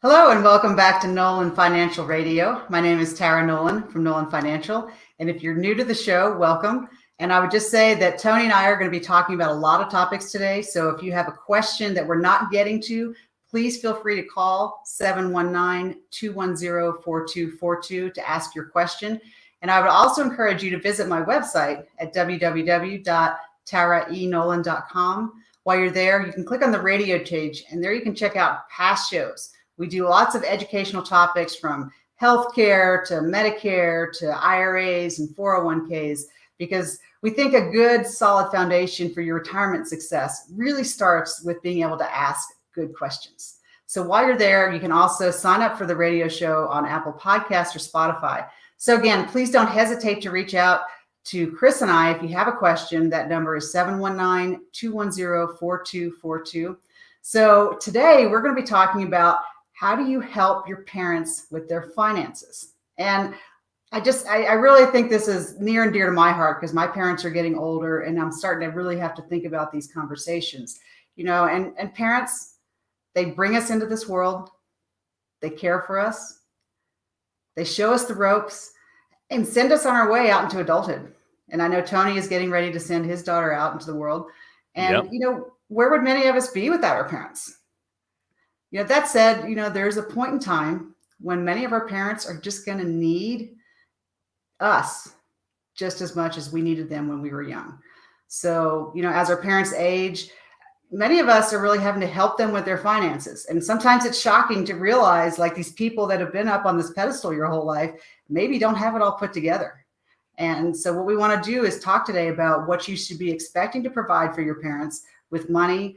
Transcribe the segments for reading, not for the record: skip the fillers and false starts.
Hello and welcome back to Nolan Financial Radio. My name is Tara Nolan from Nolan Financial. And if you're new to the show, welcome. And I would just say that Tony and I are going to be talking about a lot of topics today. So if you have a question that we're not getting to, please feel free to call 719-210-4242 to ask your question. And I would also encourage you to visit my website at www.taraenolan.com. While you're there, you can click on the radio page, and there you can check out past shows. We do lots of educational topics from healthcare to Medicare to IRAs and 401ks, because we think a good, solid foundation for your retirement success really starts with being able to ask good questions. So while you're there, you can also sign up for the radio show on Apple Podcasts or Spotify. So again, please don't hesitate to reach out to Chris and I if you have a question. That number is 719-210-4242. So today we're going to be talking about how do you help your parents with their finances? And I really think this is near and dear to my heart because my parents are getting older and I'm starting to really have to think about these conversations, and parents, they bring us into this world. They care for us. They show us the ropes and send us on our way out into adulthood. And I know Tony is getting ready to send his daughter out into the world. And, where would many of us be without our parents? That said, there's a point in time when many of our parents are just going to need us just as much as we needed them when we were young. So, as our parents age, many of us are really having to help them with their finances. And sometimes it's shocking to realize, like, these people that have been up on this pedestal your whole life maybe don't have it all put together. And so what we want to do is talk today about what you should be expecting to provide for your parents with money.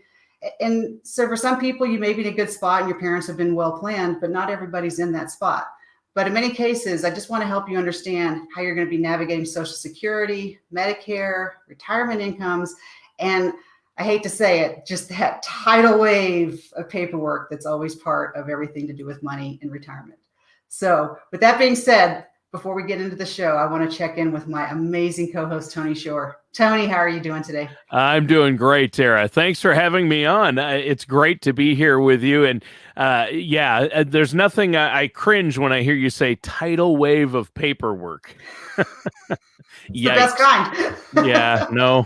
And so for some people, you may be in a good spot and your parents have been well planned, but not everybody's in that spot. But in many cases, I just want to help you understand how you're going to be navigating Social Security, Medicare, retirement incomes, and I hate to say it, just that tidal wave of paperwork that's always part of everything to do with money and retirement. So with that being said, before we get into the show, I want to check in with my amazing co-host, Tony Shore. Tony, how are you doing today? I'm doing great, Tara. Thanks for having me on. It's great to be here with you. And there's nothing I cringe when I hear you say tidal wave of paperwork. It's the best kind. Yeah, no,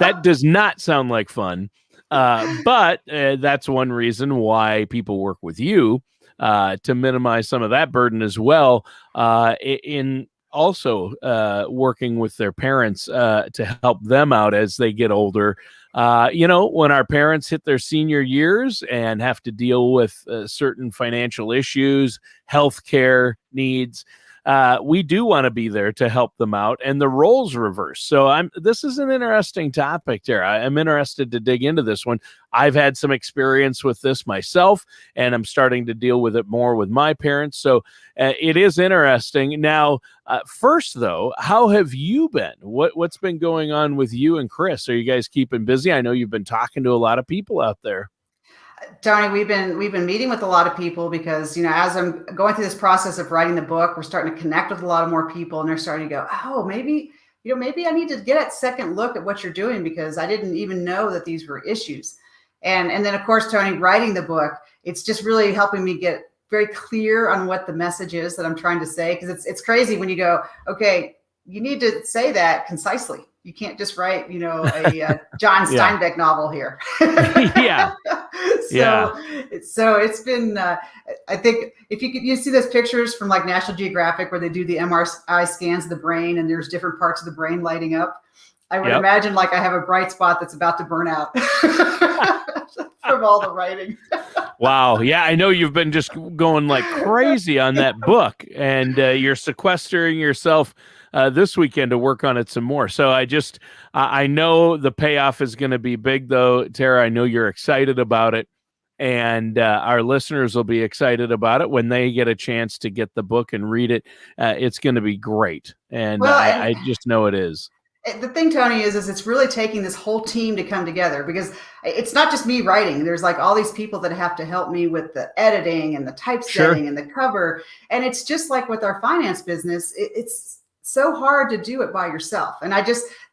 that does not sound like fun. But that's one reason why people work with you, to minimize some of that burden as well, in also working with their parents to help them out as they get older. When our parents hit their senior years and have to deal with certain financial issues, healthcare needs, we do want to be there to help them out, and the roles reverse. So this is an interesting topic there. I'm interested to dig into this one. I've had some experience with this myself, and I'm starting to deal with it more with my parents. So it is interesting. Now, first though, how have you been? What's been going on with you and Chris? Are you guys keeping busy? I know you've been talking to a lot of people out there. Tony, we've been meeting with a lot of people because, as I'm going through this process of writing the book, we're starting to connect with a lot of more people, and they're starting to go, oh, maybe I need to get a second look at what you're doing because I didn't even know that these were issues. And then, of course, Tony, writing the book, it's just really helping me get very clear on what the message is that I'm trying to say, because it's crazy when you go, okay, you need to say that concisely. You can't just write, a John Steinbeck novel here. Yeah. So it's been, I think if you see those pictures from like National Geographic where they do the MRI scans of the brain and there's different parts of the brain lighting up, I would imagine like I have a bright spot that's about to burn out from all the writing. Wow. Yeah, I know you've been just going like crazy on that book, and you're sequestering yourself this weekend to work on it some more. So I know the payoff is going to be big, though, Tara. I know you're excited about it, and our listeners will be excited about it when they get a chance to get the book and read it. It's going to be great, and I just know it is. The thing, Tony, is it's really taking this whole team to come together, because it's not just me writing. There's like all these people that have to help me with the editing and the typesetting and the cover. And it's just like with our finance business, it's so hard to do it by yourself. And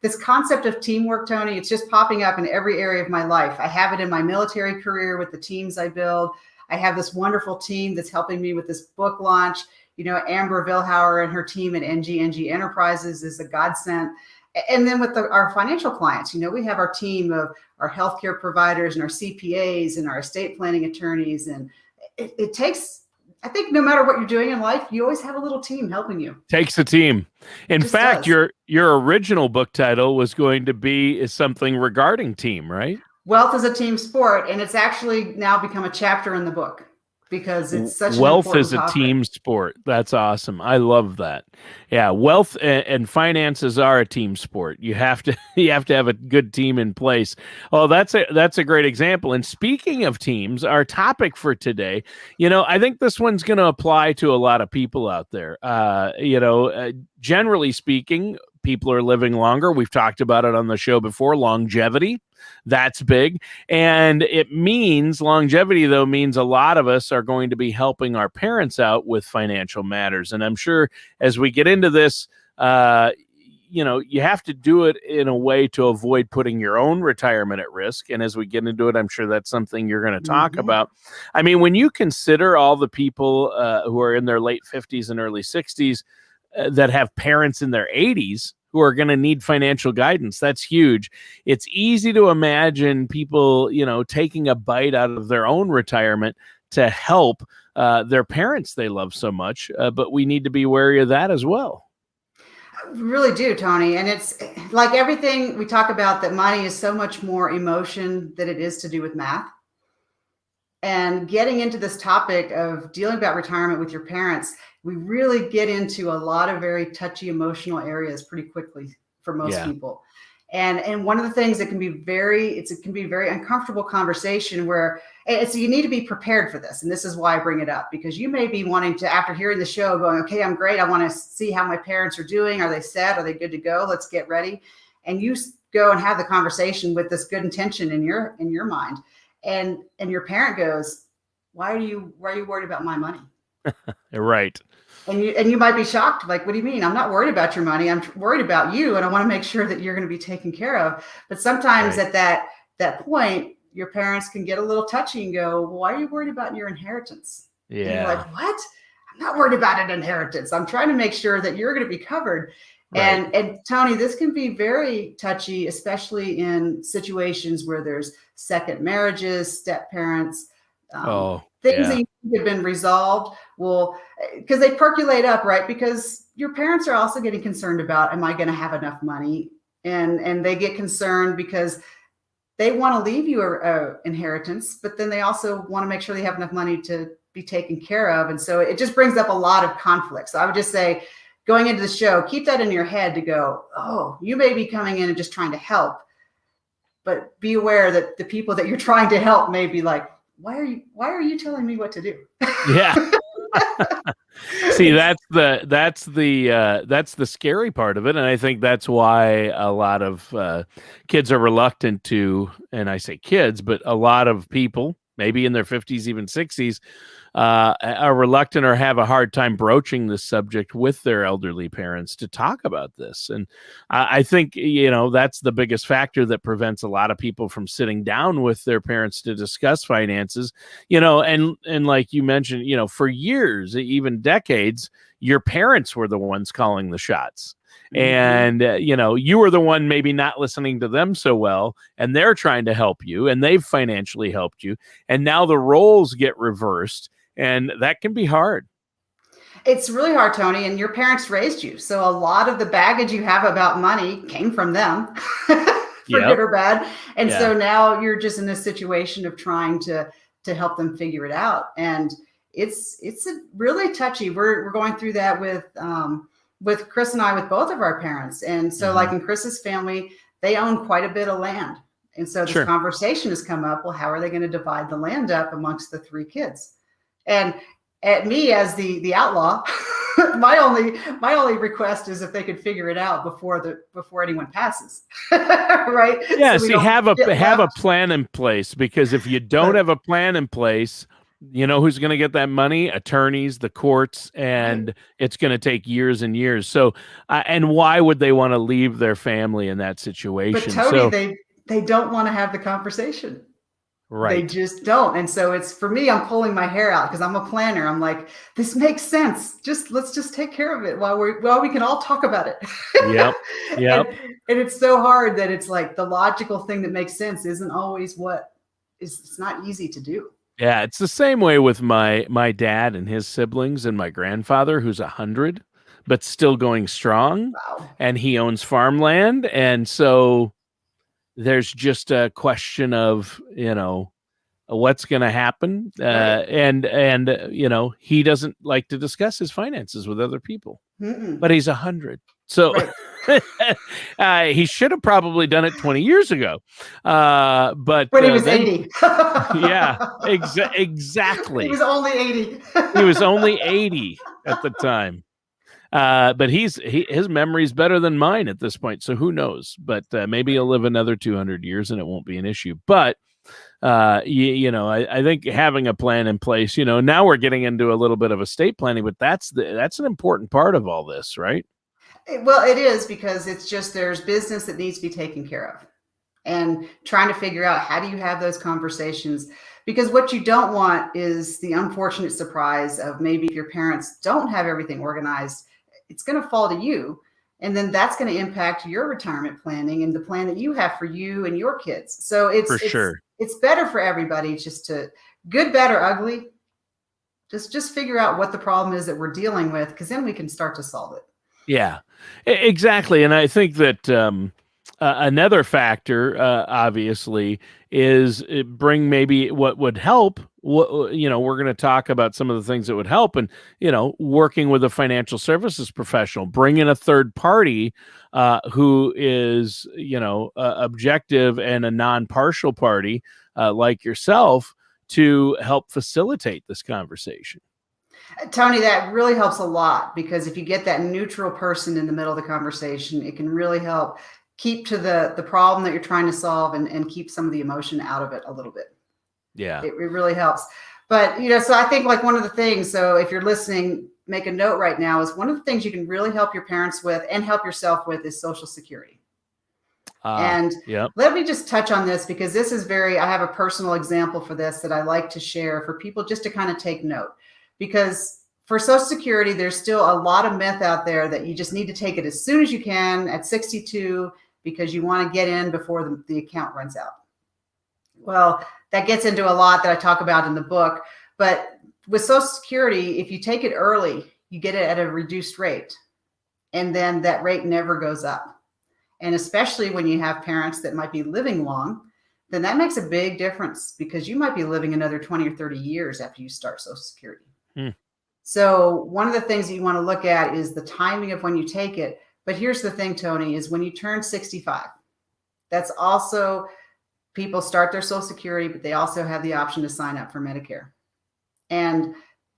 this concept of teamwork, Tony, it's just popping up in every area of my life. I have it in my military career with the teams I build. I have this wonderful team that's helping me with this book launch. Amber Vilhauer and her team at NG Enterprises is a godsend. And then with our financial clients, we have our team of our healthcare providers and our CPAs and our estate planning attorneys. And it takes, I think, no matter what you're doing in life, you always have a little team helping you. Takes a team. In fact, your original book title was going to be something regarding team, right? Wealth is a team sport, and it's actually now become a chapter in the book because it's such an wealth important is a topic. Team sport. That's awesome. I love that. Yeah, wealth and finances are a team sport. You have to have a good team in place. Oh, that's a great example. And speaking of teams, our topic for today, I think this one's going to apply to a lot of people out there. Generally speaking, people are living longer. We've talked about it on the show before. Longevity, that's big. And longevity, though, means a lot of us are going to be helping our parents out with financial matters. And I'm sure as we get into this, you have to do it in a way to avoid putting your own retirement at risk. And as we get into it, I'm sure that's something you're going to talk about. I mean, when you consider all the people who are in their late 50s and early 60s that have parents in their 80s who are going to need financial guidance, that's huge. It's easy to imagine people, taking a bite out of their own retirement to help their parents they love so much. But we need to be wary of that as well. We really do, Tony. And it's like everything we talk about, that money is so much more emotion than it is to do with math. And getting into this topic of dealing about retirement with your parents, we really get into a lot of very touchy emotional areas pretty quickly for most people. And one of the things that can be it can be a very uncomfortable conversation where so you need to be prepared for this. And this is why I bring it up, because you may be wanting to, after hearing the show, going, okay, I'm great. I want to see how my parents are doing. Are they set? Are they good to go? Let's get ready. And you go and have the conversation with this good intention in your mind. And your parent goes, why are you worried about my money? Right. And you might be shocked, like, what do you mean? I'm not worried about your money. I'm worried about you, and I want to make sure that you're going to be taken care of. But sometimes at that point, your parents can get a little touchy and go, well, why are you worried about your inheritance? Yeah. And you're like, what? I'm not worried about an inheritance. I'm trying to make sure that you're going to be covered. Right. And Tony, this can be very touchy, especially in situations where there's second marriages, step parents, things that have been resolved. Well, because they percolate up, right? Because your parents are also getting concerned about, am I going to have enough money? And they get concerned because they want to leave you a inheritance, but then they also want to make sure they have enough money to be taken care of. And so it just brings up a lot of conflict. So I would just say, going into the show, keep that in your head to go, oh, you may be coming in and just trying to help, but be aware that the people that you're trying to help may be like, why are you telling me what to do? Yeah. See, that's the scary part of it. And I think that's why a lot of kids are reluctant to, and I say kids, but a lot of people, maybe in their 50s, even 60s, are reluctant or have a hard time broaching this subject with their elderly parents to talk about this. And I think, that's the biggest factor that prevents a lot of people from sitting down with their parents to discuss finances, and like you mentioned, for years, even decades, your parents were the ones calling the shots. And, you were the one maybe not listening to them so well, and they're trying to help you, and they've financially helped you. And now the roles get reversed, and that can be hard. It's really hard, Tony, and your parents raised you. So a lot of the baggage you have about money came from them for good or bad. And so now you're just in this situation of trying to help them figure it out. And it's a really touchy. We're going through that with Chris and I, with both of our parents. And so like in Chris's family, they own quite a bit of land. And so this conversation has come up. Well, how are they going to divide the land up amongst the three kids? And at me as the outlaw, my only request is if they could figure it out before anyone passes. Right? Yeah. So have a plan in place, because if you don't have a plan in place, you know who's going to get that money? Attorneys, the courts, and it's going to take years and years. So, and why would they want to leave their family in that situation? But Tony, they don't want to have the conversation. They Right. just don't. And so it's for me, I'm pulling my hair out because I'm a planner. I'm like, this makes sense. Let's just take care of it while we can all talk about it. Yep. and Yep. and it's so hard that it's like the logical thing that makes sense isn't always what is. It's not easy to do. Yeah, it's the same way with my dad and his siblings and my grandfather who's 100 but still going strong, Wow. and he owns farmland, and so there's just a question of, what's going to happen, Right. and he doesn't like to discuss his finances with other people, Mm-mm. but he's 100, so Right. he should have probably done it 20 years ago, but When he was then 80. yeah, He exactly. was only 80. He was only 80 at the time. But his memory's better than mine at this point, so who knows? But maybe he'll live another 200 years and it won't be an issue. But I think having a plan in place. Now we're getting into a little bit of estate planning, but that's an important part of all this, right? Well, it is because it's just there's business that needs to be taken care of. And trying to figure out how do you have those conversations, because what you don't want is the unfortunate surprise of maybe if your parents don't have everything organized, it's going to fall to you, and then that's going to impact your retirement planning and the plan that you have for you and your kids. So For it's it's sure. it's better for everybody just to, good, bad, or ugly, just figure out what the problem is that we're dealing with, because then we can start to solve it. Yeah, exactly. And I think that another factor, obviously, is bring maybe what would help. We're going to talk about some of the things that would help, and working with a financial services professional, bring in a third party who is objective and a non-partial party like yourself to help facilitate this conversation. Tony, that really helps a lot, because if you get that neutral person in the middle of the conversation, it can really help keep to the problem that you're trying to solve, and keep some of the emotion out of it a little bit. Yeah. It really helps. But, so I think like one of the things, so if you're listening, make a note right now, is one of the things you can really help your parents with and help yourself with is Social Security. And Yep. let me just touch on this, because this is I have a personal example for this that I like to share for people just to kind of take note. Because for Social Security, there's still a lot of myth out there that you just need to take it as soon as you can at 62 because you want to get in before the account runs out. Well, that gets into a lot that I talk about in the book. But with Social Security, if you take it early, you get it at a reduced rate. And then that rate never goes up. And especially when you have parents that might be living long, then that makes a big difference, because you might be living another 20 or 30 years after you start Social Security. So one of the things that you want to look at is the timing of when you take it. But here's the thing, Tony, is when you turn 65, that's also, people start their Social Security, but they also have the option to sign up for Medicare. And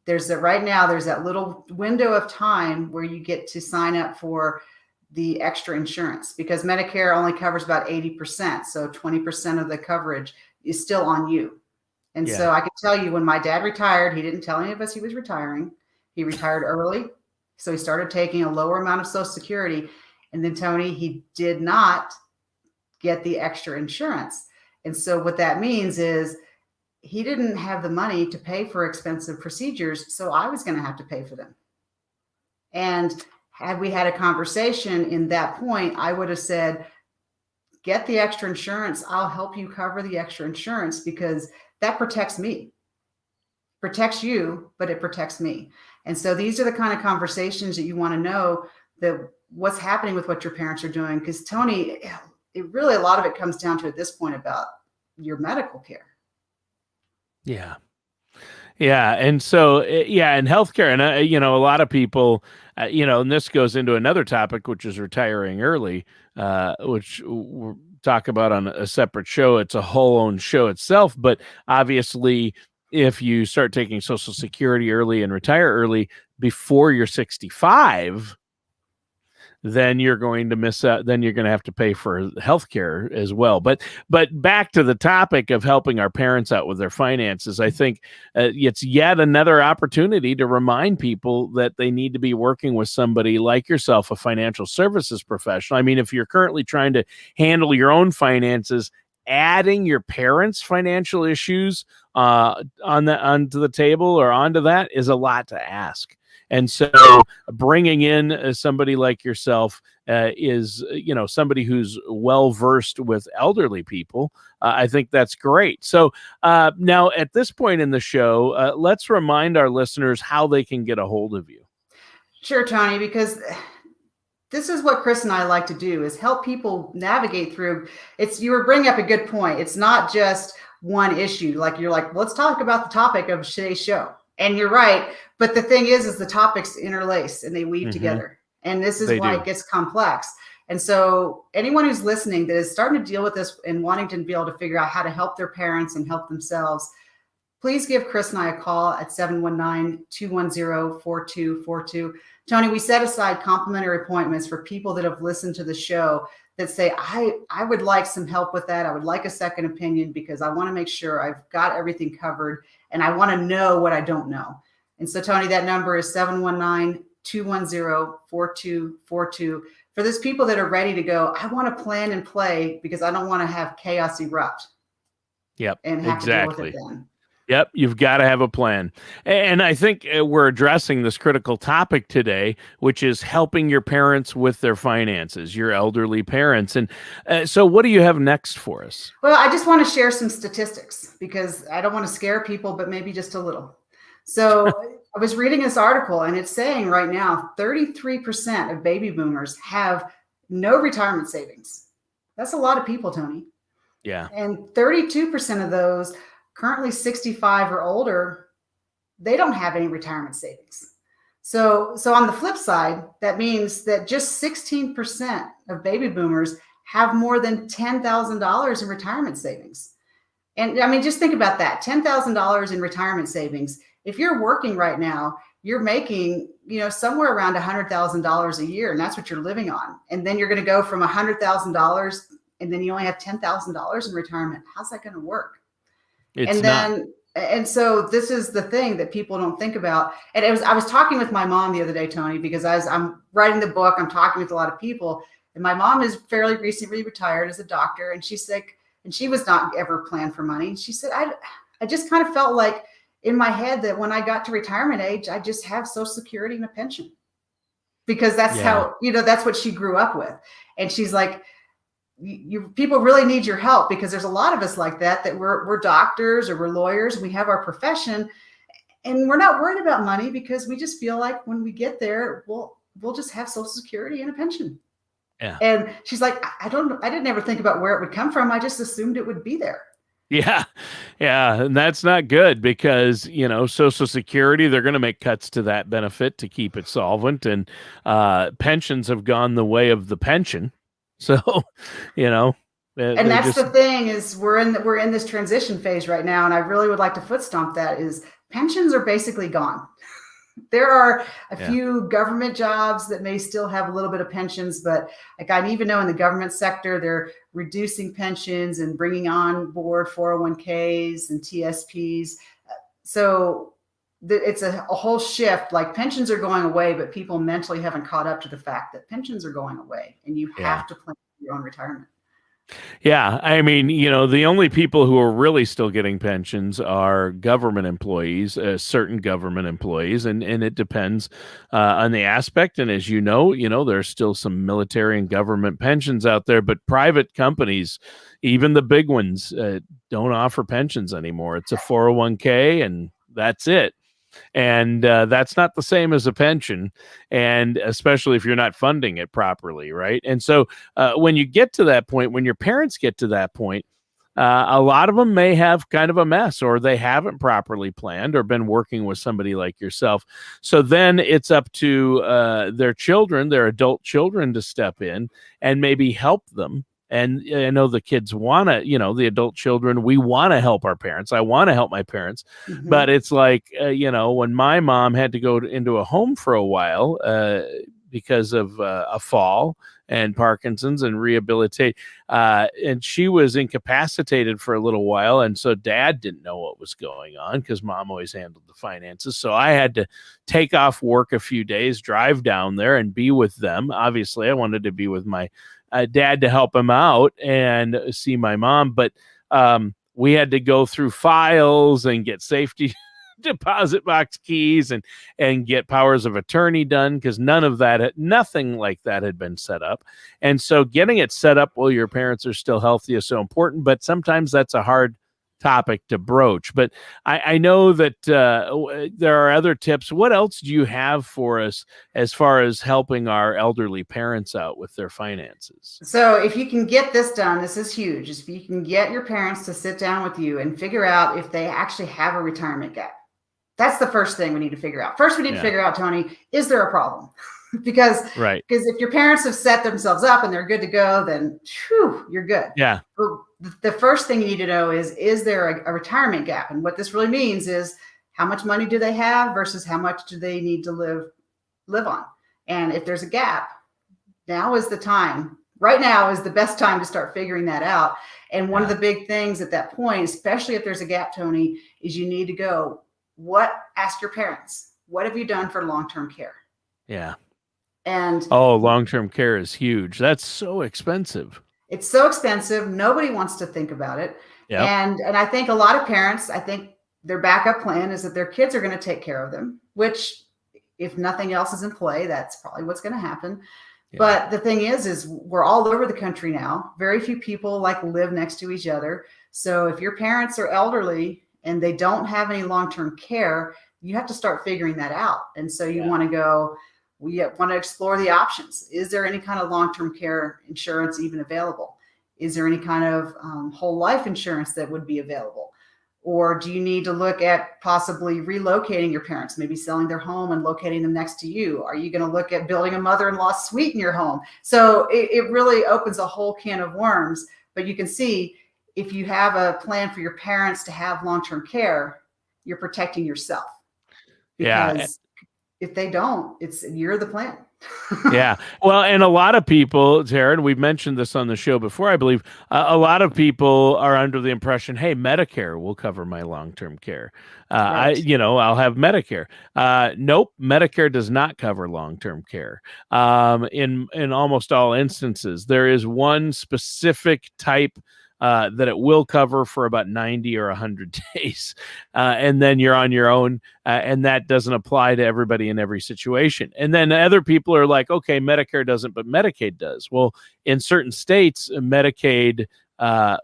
right now, there's that little window of time where you get to sign up for the extra insurance, because Medicare only covers about 80%. So 20% of the coverage is still on you. And so I can tell you, when my dad retired, he didn't tell any of us he was retiring. He retired early. So he started taking a lower amount of Social Security. And then, Tony, he did not get the extra insurance. And so what that means is he didn't have the money to pay for expensive procedures. So I was going to have to pay for them. And had we had a conversation in that point, I would have said, get the extra insurance. I'll help you cover the extra insurance, because that protects me, protects you, but it protects me. And so these are the kind of conversations that you want to know, that what's happening with what your parents are doing. Because, Tony, it really, a lot of it comes down to, at this point, about your medical care. Yeah. Yeah. And so, and healthcare. And, a lot of people, and this goes into another topic, which is retiring early, which we'll talk about on a separate show. It's a whole own show itself. But obviously, if you start taking Social Security early and retire early before you're 65, then you're going to miss out. Then you're going to have to pay for healthcare as well. But back to the topic of helping our parents out with their finances, I think it's yet another opportunity to remind people that they need to be working with somebody like yourself, a financial services professional. I mean, if you're currently trying to handle your own finances adding your parents' financial issues onto the table or onto that is a lot to ask. And so bringing in somebody like yourself is, somebody who's well versed with elderly people. I think that's great. So now at this point in the show, let's remind our listeners how they can get a hold of you. Sure, Tony, because this is what Chris and I like to do, is help people navigate through. You were bringing up a good point. It's not just one issue. Like you're like, let's talk about the topic of today's show. And you're right. But the thing is the topics interlace and they weave together. And this is why it gets complex. And so anyone who's listening that is starting to deal with this and wanting to be able to figure out how to help their parents and help themselves, please give Chris and I a call at 719-210-4242. Tony, we set aside complimentary appointments for people that have listened to the show that say, I would like some help with that. I would like a second opinion because I want to make sure I've got everything covered and I want to know what I don't know. And so, Tony, that number is 719-210-4242. For those people that are ready to go, I want to plan and play because I don't want to have chaos erupt. Yep, and have to deal with it then. Yep, you've got to have a plan. And I think we're addressing this critical topic today, which is helping your parents with their finances, your elderly parents. And so what do you have next for us? Well, I just want to share some statistics because I don't want to scare people, but maybe just a little. So I was reading this article and it's saying right now, 33% of baby boomers have no retirement savings. That's a lot of people, Tony. Yeah. And 32% of those currently 65 or older, they don't have any retirement savings. So on the flip side, that means that just 16% of baby boomers have more than $10,000 in retirement savings. And I mean, just think about that, $10,000 in retirement savings. If you're working right now, you're making, somewhere around $100,000 a year, and that's what you're living on. And then you're going to go from $100,000 and then you only have $10,000 in retirement. How's that going to work? And so this is the thing that people don't think about. And I was talking with my mom the other day, Tony, because as I'm writing the book, I'm talking with a lot of people, and my mom is fairly recently retired as a doctor, and she's sick, and she was not ever planned for money. She said, I just kind of felt like in my head that when I got to retirement age, I just have Social Security and a pension because that's how, that's what she grew up with. And she's like, people really need your help because there's a lot of us like that we're doctors or we're lawyers. We have our profession and we're not worried about money because we just feel like when we get there, we'll just have Social Security and a pension. Yeah. And she's like, I didn't ever think about where it would come from. I just assumed it would be there. Yeah. Yeah. And that's not good because, Social Security, they're going to make cuts to that benefit to keep it solvent. And pensions have gone the way of the pension. So, and that's the thing is we're in this transition phase right now. And I really would like to foot stomp that is pensions are basically gone. There are a few government jobs that may still have a little bit of pensions, but like I even know in the government sector, they're reducing pensions and bringing on board 401ks and TSPs. So it's a whole shift. Like pensions are going away, but people mentally haven't caught up to the fact that pensions are going away and you have to plan for your own retirement. Yeah. I mean, the only people who are really still getting pensions are government employees, certain government employees, and it depends on the aspect. And as there's still some military and government pensions out there, but private companies, even the big ones, don't offer pensions anymore. It's a 401k and that's it. And that's not the same as a pension, and especially if you're not funding it properly, right? And so when you get to that point, when your parents get to that point, a lot of them may have kind of a mess or they haven't properly planned or been working with somebody like yourself. So then it's up to their children, their adult children, to step in and maybe help them. And I know the kids want to, the adult children, we want to help our parents. I want to help my parents. Mm-hmm. But it's like, when my mom had to go into a home for a while because of a fall and Parkinson's and rehabilitate, and she was incapacitated for a little while. And so dad didn't know what was going on because mom always handled the finances. So I had to take off work a few days, drive down there and be with them. Obviously, I wanted to be with my dad to help him out and see my mom, but we had to go through files and get safety deposit box keys and get powers of attorney done, because nothing like that had been set up. And so getting it set up while your parents are still healthy is so important, but sometimes that's a hard topic to broach. But I know that there are other tips. What else do you have for us as far as helping our elderly parents out with their finances? So if you can get this done, this is huge. If you can get your parents to sit down with you and figure out if they actually have a retirement gap. That's the first thing we need to figure out. First, we need to figure out, Tony, is there a problem? because if your parents have set themselves up and they're good to go, then you're good. Yeah. The first thing you need to know is there a retirement gap? And what this really means is, how much money do they have versus how much do they need to live on? And if there's a gap, now is the time. Right now is the best time to start figuring that out. And one of the big things at that point, especially if there's a gap, Tony, is you need to go, ask your parents, what have you done for long-term care? Yeah. And long-term care is huge. That's so expensive. It's so expensive. Nobody wants to think about it. Yep. And I think a lot of parents, I think their backup plan is that their kids are going to take care of them, which if nothing else is in play, that's probably what's going to happen. Yeah. But the thing is we're all over the country now. Very few people live next to each other. So if your parents are elderly and they don't have any long-term care, you have to start figuring that out. And so you want to go, we want to explore the options. Is there any kind of long-term care insurance even available? Is there any kind of whole life insurance that would be available? Or do you need to look at possibly relocating your parents, maybe selling their home and locating them next to you? Are you going to look at building a mother-in-law suite in your home? So it really opens a whole can of worms. But you can see, if you have a plan for your parents to have long-term care, you're protecting yourself. Because if they don't, you're the plan. Yeah. Well, and a lot of people, Taryn, we've mentioned this on the show before, I believe, a lot of people are under the impression, hey, Medicare will cover my long-term care. Right. I'll have Medicare. Nope. Medicare does not cover long-term care. In almost all instances, there is one specific type that it will cover for about 90 or 100 days. And then you're on your own, and that doesn't apply to everybody in every situation. And then other people are like, okay, Medicare doesn't, but Medicaid does. Well, in certain states, Medicaid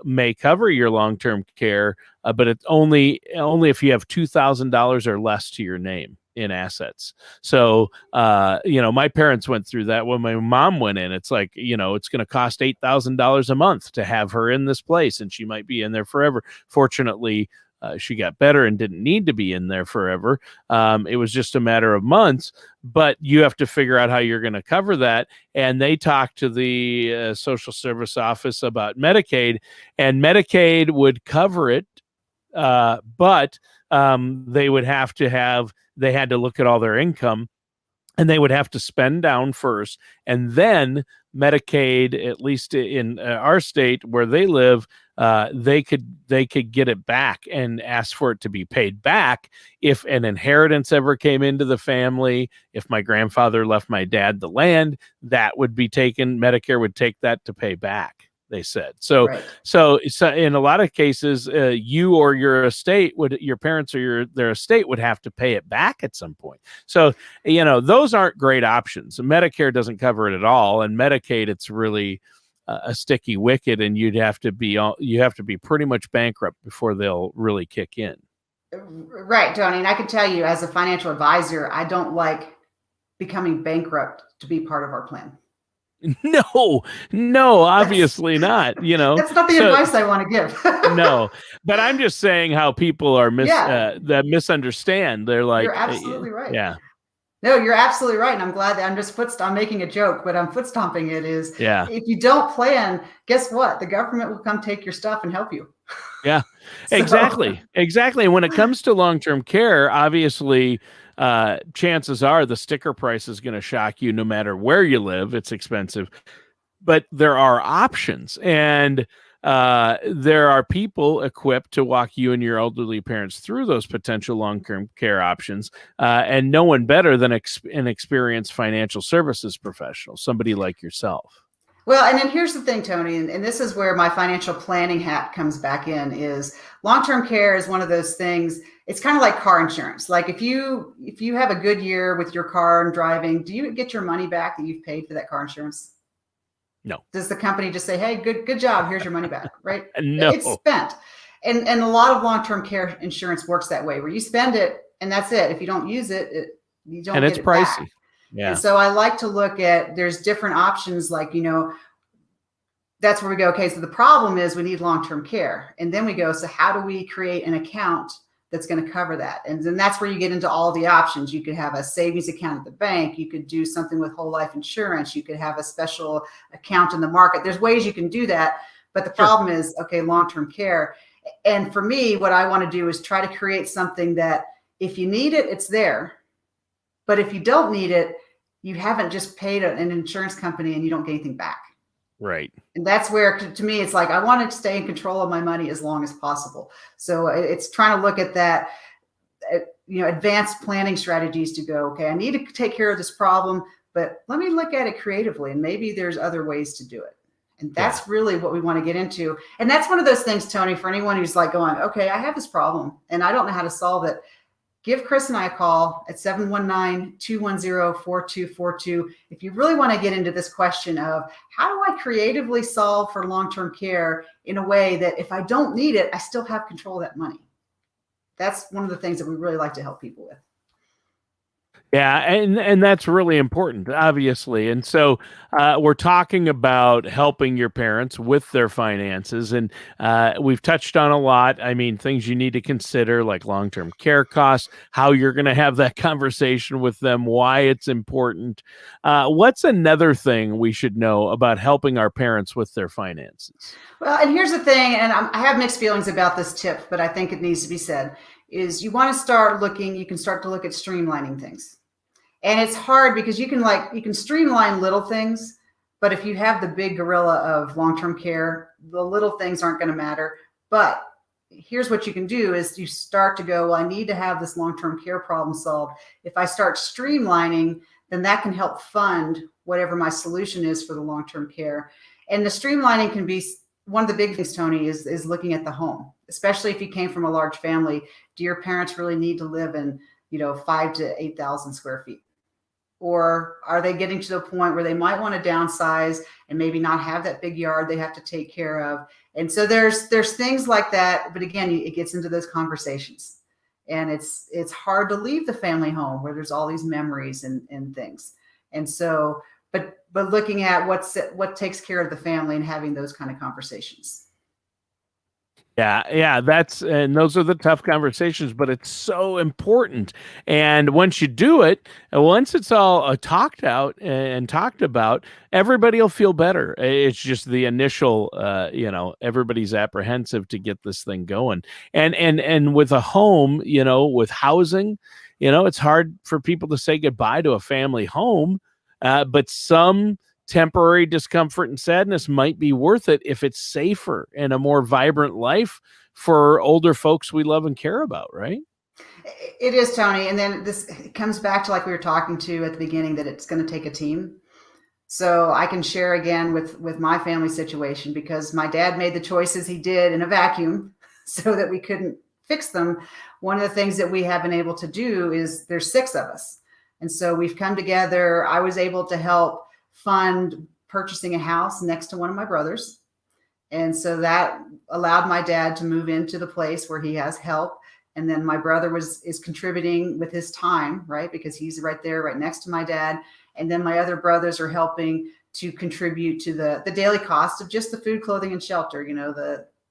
may cover your long-term care, but it's only if you have $2,000 or less to your name in assets. So, my parents went through that when my mom went in. It's like, it's going to cost $8,000 a month to have her in this place, and she might be in there forever. Fortunately, she got better and didn't need to be in there forever. It was just a matter of months, but you have to figure out how you're going to cover that. And they talked to the social service office about Medicaid, and Medicaid would cover it, but they had to look at all their income, and they would have to spend down first, and then Medicaid, at least in our state where they live, they could get it back and ask for it to be paid back if an inheritance ever came into the family. If my grandfather left my dad the land, that would be taken. Medicare would take that to pay back, they said. So in a lot of cases, you or your parents or their estate would have to pay it back at some point. So, those aren't great options. Medicare doesn't cover it at all. And Medicaid, it's really a sticky wicket, and you have to be pretty much bankrupt before they'll really kick in. Right, Tony. And I can tell you, as a financial advisor, I don't like becoming bankrupt to be part of our plan. No, obviously not. That's not the advice I want to give. No, but I'm just saying how people are that misunderstand. They're like, you're absolutely right. Yeah. No, you're absolutely right. And I'm glad that I'm making a joke, but I'm foot stomping it is. Yeah. If you don't plan, guess what? The government will come take your stuff and help you. Yeah, exactly. And when it comes to long-term care, obviously, chances are the sticker price is going to shock you no matter where you live. It's expensive, but there are options, and there are people equipped to walk you and your elderly parents through those potential long-term care options, and no one better than an experienced financial services professional, somebody like yourself. Well, and then here's the thing, Tony, and this is where my financial planning hat comes back in is long-term care is one of those things. It's kind of like car insurance. Like if you have a good year with your car and driving, do you get your money back that you've paid for that car insurance? No, Does the company just say, "Hey, good job, here's your money back," right? It's no, spent. And a lot of long-term care insurance works that way, where you spend it and that's it. If you don't use it, you and don't it's get it back. pricey. And Yeah, so I like to look at there's different options like, that's where we go, okay, so the problem is we need long-term care. And then we go, so how do we create an account that's going to cover that? And then that's where you get into all the options. You could have a savings account at the bank. You could do something with whole life insurance. You could have a special account in the market. There's ways you can do that. But the sure. problem is, okay, long-term care. And for me, what I want to do is try to create something that if you need it, it's there. But if you don't need it, you haven't just paid an insurance company and you don't get anything back. Right. And that's where, to me, it's like I want to stay in control of my money as long as possible. So it's trying to look at that, advanced planning strategies to go, okay, I need to take care of this problem, but let me look at it creatively, and maybe there's other ways to do it. And Yeah. that's really what we want to get into. And that's one of those things, Tony, for anyone who's like going, okay, I have this problem and I don't know how to solve it. Give Chris and I a call at 719-210-4242. If you really want to get into this question of how do I creatively solve for long-term care in a way that if I don't need it, I still have control of that money. That's one of the things that we really like to help people with. Yeah, and that's really important, obviously. And so we're talking about helping your parents with their finances, and we've touched on a lot. I mean, things you need to consider, like long-term care costs, how you're going to have that conversation with them, why it's important. What's another thing we should know about helping our parents with their finances? Well, and here's the thing, and I have mixed feelings about this tip, but I think it needs to be said, is you want to start looking, you can start to look at streamlining things. And it's hard because you can streamline little things, but if you have the big gorilla of long-term care, the little things aren't going to matter. But here's what you can do is you start to go, well, I need to have this long-term care problem solved. If I start streamlining, then that can help fund whatever my solution is for the long-term care. And the streamlining can be one of the big things, Tony, is looking at the home, especially if you came from a large family. Do your parents really need to live in, 5 to 8,000 square feet? Or are they getting to the point where they might want to downsize and maybe not have that big yard they have to take care of? And so there's things like that. But again, it gets into those conversations. And it's hard to leave the family home where there's all these memories and things. And so, but looking at what takes care of the family and having those kind of conversations. Yeah, and those are the tough conversations, but it's so important. And once you do it, and once it's all talked out and talked about, everybody will feel better. It's just the initial, everybody's apprehensive to get this thing going. And with a home, with housing, it's hard for people to say goodbye to a family home, but some temporary discomfort and sadness might be worth it if it's safer and a more vibrant life for older folks we love and care about, right? It is, Tony. And then this comes back to like we were talking to at the beginning, that it's going to take a team. So I can share again with my family situation, because my dad made the choices he did in a vacuum so that we couldn't fix them. One of the things that we have been able to do is there's 6 of us. And so we've come together. I was able to help fund purchasing a house next to one of my brothers. And so that allowed my dad to move into the place where he has help. And then my brother is contributing with his time, right? Because he's right there, right next to my dad. And then my other brothers are helping to contribute to the daily cost of just the food, clothing, and shelter,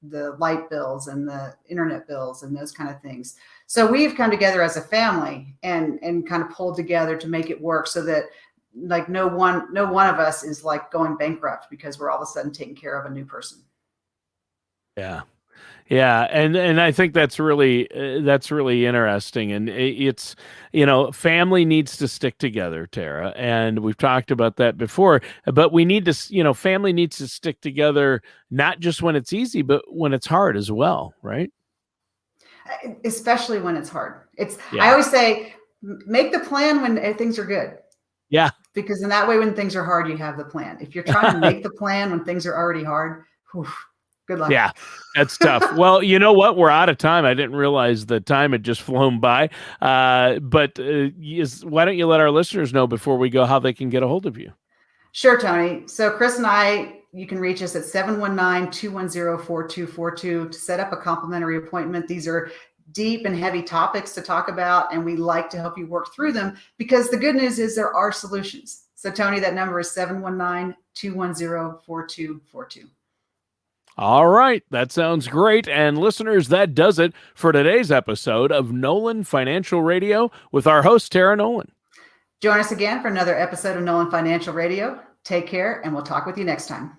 the light bills and the internet bills and those kind of things. So we've come together as a family and kind of pulled together to make it work so that like no one of us is like going bankrupt because we're all of a sudden taking care of a new person. Yeah. Yeah, and I think that's really interesting, and it's family needs to stick together, Tara, and we've talked about that before. But we need to, family needs to stick together not just when it's easy, but when it's hard as well, right? Especially when it's hard. I Yeah, always say, make the plan when things are good. yeah, Because in that way, when things are hard, you have the plan. If you're trying to make the plan when things are already hard, whew, good luck. Yeah, that's tough. Well, you know what? We're out of time. I didn't realize the time had just flown by. But why don't you let our listeners know before we go how they can get a hold of you? Sure, Tony. So Chris and I, you can reach us at 719-210-4242 to set up a complimentary appointment. These are deep and heavy topics to talk about, and we like to help you work through them because the good news is there are solutions. So Tony, that number is 719-210-4242. All right, that sounds great. And listeners, that does it for today's episode of Nolan Financial Radio with our host, Tara Nolan. Join us again for another episode of Nolan Financial Radio. Take care, and we'll talk with you next time.